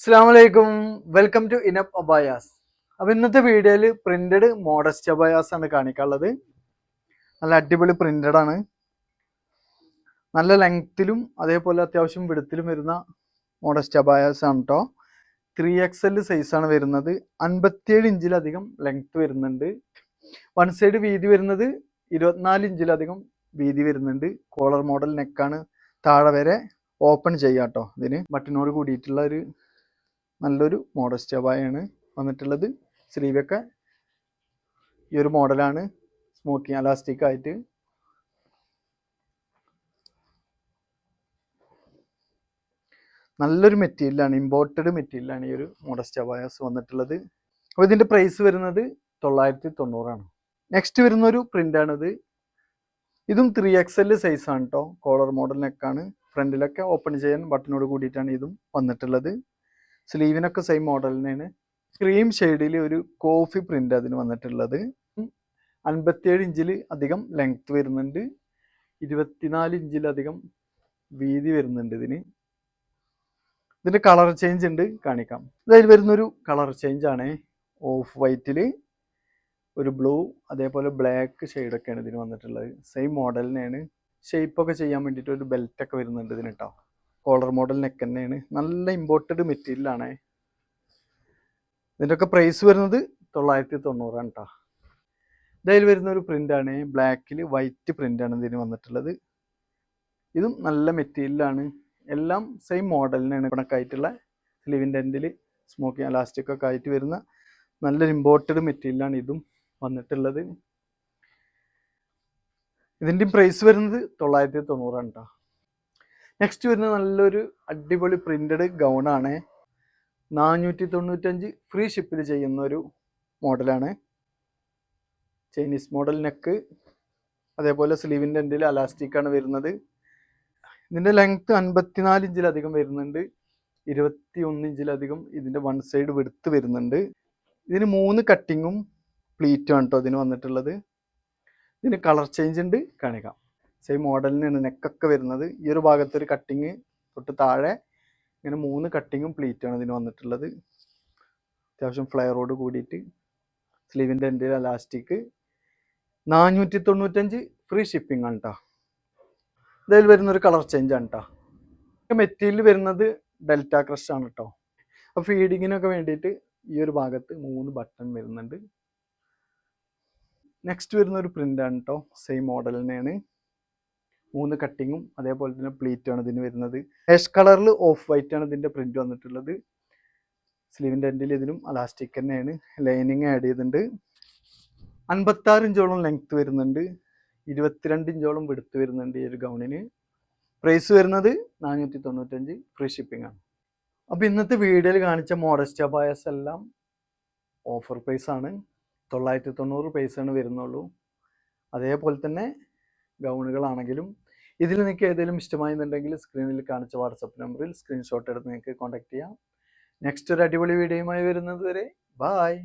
അസ്സലാമലൈക്കും. Welcome to ഇനപ്പ് അബായാസ്. അപ്പോൾ ഇന്നത്തെ വീഡിയോയിൽ പ്രിന്റഡ് മോഡസ്റ്റ് അബായാസ് ആണ് കാണിക്കാനുള്ളത്. നല്ല അടിപൊളി പ്രിന്റഡ് ആണ്. നല്ല ലെങ്ത്തിലും അതേപോലെ അത്യാവശ്യം വിടുത്തിലും വരുന്ന മോഡസ്റ്റ് അബായാസ് ആണ് കേട്ടോ. 3XL സൈസാണ് വരുന്നത്. 57 ഇഞ്ചിലധികം ലെങ്ത്ത് വരുന്നുണ്ട്. വൺ സൈഡ് വീതി വരുന്നത് 24 ഇഞ്ചിലധികം വീതി വരുന്നുണ്ട്. കോളർ മോഡൽ നെക്കാണ്. താഴെ വരെ ഓപ്പൺ ചെയ്യാം കേട്ടോ. ഇതിന് ബട്ടനോട് കൂടിയിട്ടുള്ള ഒരു നല്ലൊരു മോഡസ്റ്റ് അബായാണ് വന്നിട്ടുള്ളത്. സ്ലീവൊക്കെ ഈ ഒരു മോഡലാണ്, സ്മോക്കിങ് അലാസ്റ്റിക് ആയിട്ട്. നല്ലൊരു മെറ്റീരിയലാണ്, ഇമ്പോർട്ടഡ് മെറ്റീരിയലാണ് ഈ ഒരു മോഡസ്റ്റ് അബായാസ് വന്നിട്ടുള്ളത്. അപ്പോൾ ഇതിൻ്റെ പ്രൈസ് വരുന്നത് 990 ആണ്. നെക്സ്റ്റ് വരുന്നൊരു പ്രിൻ്റാണിത്. ഇതും 3XL സൈസാണ് കേട്ടോ. കോളർ മോഡൽ നെക്കാണ്. ഫ്രണ്ടിലൊക്കെ ഓപ്പൺ ചെയ്യാൻ ബട്ടനോട് കൂടിയിട്ടാണ് ഇതും വന്നിട്ടുള്ളത്. സ്ലീവിനൊക്കെ സെയിം മോഡൽ തന്നെയാണ്. ക്രീം ഷെയ്ഡിൽ ഒരു കോഫി പ്രിന്റ് അതിന് വന്നിട്ടുള്ളത്. 57 ഇഞ്ചിൽ അധികം ലെങ്ത് വരുന്നുണ്ട്. 24 ഇഞ്ചിലധികം വീതി വരുന്നുണ്ട് ഇതിന്. ഇതിന്റെ കളർ ചേഞ്ച് ഉണ്ട്, കാണിക്കാം. ഇതിൽ വരുന്നൊരു കളർ ചേഞ്ച് ആണ്. ഓഫ് വൈറ്റിൽ ഒരു ബ്ലൂ അതേപോലെ ബ്ലാക്ക് ഷെയ്ഡൊക്കെയാണ് ഇതിന് വന്നിട്ടുള്ളത്. സെയിം മോഡൽ തന്നെയാണ്. ഷേപ്പൊക്കെ ചെയ്യാൻ വേണ്ടിയിട്ട് ഒരു ബെൽറ്റൊക്കെ വരുന്നുണ്ട് ഇതിന് കേട്ടോ. കോളർ മോഡൽ നെക്ക് തന്നെയാണ്. നല്ല ഇമ്പോർട്ടഡ് മെറ്റീരിയലാണ്. ഇതിൻ്റെയൊക്കെ പ്രൈസ് വരുന്നത് 990 ആണ് കേട്ടോ. ഇതിൽ വരുന്ന ഒരു പ്രിൻ്റാണ്. ബ്ലാക്കിൽ വൈറ്റ് പ്രിൻ്റാണ് ഇതിന് വന്നിട്ടുള്ളത്. ഇതും നല്ല മെറ്റീരിയലാണ്. എല്ലാം സെയിം മോഡലിനാണ്. കണക്കായിട്ടുള്ള സ്ലീവിൻ്റെ എൻഡിൽ സ്മോക്കിങ് അലാസ്റ്റിക് ഒക്കെ ആയിട്ട് വരുന്ന നല്ലൊരു ഇമ്പോർട്ടഡ് മെറ്റീരിയലാണ് ഇതും വന്നിട്ടുള്ളത്. ഇതിൻ്റെയും പ്രൈസ് വരുന്നത് 990 ആണ് കേട്ടോ. നെക്സ്റ്റ് വരുന്നത് നല്ലൊരു അടിപൊളി പ്രിന്റഡ് ഗൗണാണ്. 495 ഫ്രീ ഷിപ്പിൽ ചെയ്യുന്ന ഒരു മോഡലാണ്. ചൈനീസ് മോഡൽ നെക്ക്, അതേപോലെ സ്ലീവിൻ്റെ എൻഡിൽ അലാസ്റ്റിക്കാണ് വരുന്നത്. ഇതിൻ്റെ ലെങ്ത്ത് 54 ഇഞ്ചിലധികം വരുന്നുണ്ട്. 21 ഇഞ്ചിലധികം ഇതിൻ്റെ വൺ സൈഡ് വിടുത്ത് വരുന്നുണ്ട്. ഇതിന് 3 കട്ടിങ്ങും പ്ലീറ്റും ആണ് കേട്ടോ ഇതിന് വന്നിട്ടുള്ളത്. ഇതിന് കളർ ചേഞ്ച് ഉണ്ട്, കാണിക്കാം. സെയിം മോഡലിനാണ് നെക്കൊക്കെ വരുന്നത്. ഈ ഒരു ഭാഗത്തൊരു കട്ടിങ്, തൊട്ട് താഴെ ഇങ്ങനെ 3 കട്ടിങ്ങും പ്ലീറ്റാണ് ഇതിന് വന്നിട്ടുള്ളത്. അത്യാവശ്യം ഫ്ലെയറോട് കൂടിയിട്ട് സ്ലീവിൻ്റെ എൻഡിൽ അലാസ്റ്റിക്. 495 ഫ്രീ ഷിപ്പിംഗ് ആണ് കേട്ടോ. ഇതിൽ വരുന്നൊരു കളർ ചേഞ്ച് ആണ് കേട്ടോ. മെറ്റീരിയൽ വരുന്നത് ഡെൽറ്റ ക്രഷ് ആണ് കേട്ടോ. അപ്പോൾ ഫീഡിങ്ങിനൊക്കെ വേണ്ടിയിട്ട് ഈ ഒരു ഭാഗത്ത് 3 ബട്ടൺ വരുന്നുണ്ട്. നെക്സ്റ്റ് വരുന്ന ഒരു പ്രിൻ്റാണ് കേട്ടോ. സെയിം മോഡൽ തന്നെയാണ്. 3 കട്ടിങ്ങും അതേപോലെ തന്നെ പ്ലീറ്റാണ് ഇതിന് വരുന്നത്. ആഷ് കളറിൽ ഓഫ് വൈറ്റ് ആണ് ഇതിൻ്റെ പ്രിന്റ് വന്നിട്ടുള്ളത്. സ്ലീവിൻ്റെ എൻഡിൽ ഇതിനും അലാസ്റ്റിക് തന്നെയാണ്. ലൈനിങ് ആഡ് ചെയ്തിട്ടുണ്ട്. 56 ഇഞ്ചോളം ലെങ്ത്ത് വരുന്നുണ്ട്. 22 ഇഞ്ചോളം വിടുത്ത് വരുന്നുണ്ട് ഈ ഒരു ഗൗണിന്. പ്രൈസ് വരുന്നത് 495 ഫ്രീ ഷിപ്പിംഗ് ആണ്. അപ്പോൾ ഇന്നത്തെ വീഡിയോയിൽ കാണിച്ച മോഡസ്റ്റ് അബായാസ് എല്ലാം ഓഫർ പ്രൈസ് ആണ്. 990 പൈസയാണ് വരുന്നുള്ളൂ. അതേപോലെ തന്നെ ഗൗണുകളാണെങ്കിലും ഇതിൽ നിങ്ങൾക്ക് ഏതെങ്കിലും ഇഷ്ടമായെന്നുണ്ടെങ്കിൽ സ്ക്രീനിൽ കാണിച്ച വാട്സപ്പ് നമ്പറിൽ സ്ക്രീൻഷോട്ട് എടുത്ത് നിങ്ങൾക്ക് കോൺടാക്ട് ചെയ്യാം. നെക്സ്റ്റ് ഒരു അടിപൊളി വീഡിയോയുമായി വരുന്നത് വരെ ബായ്.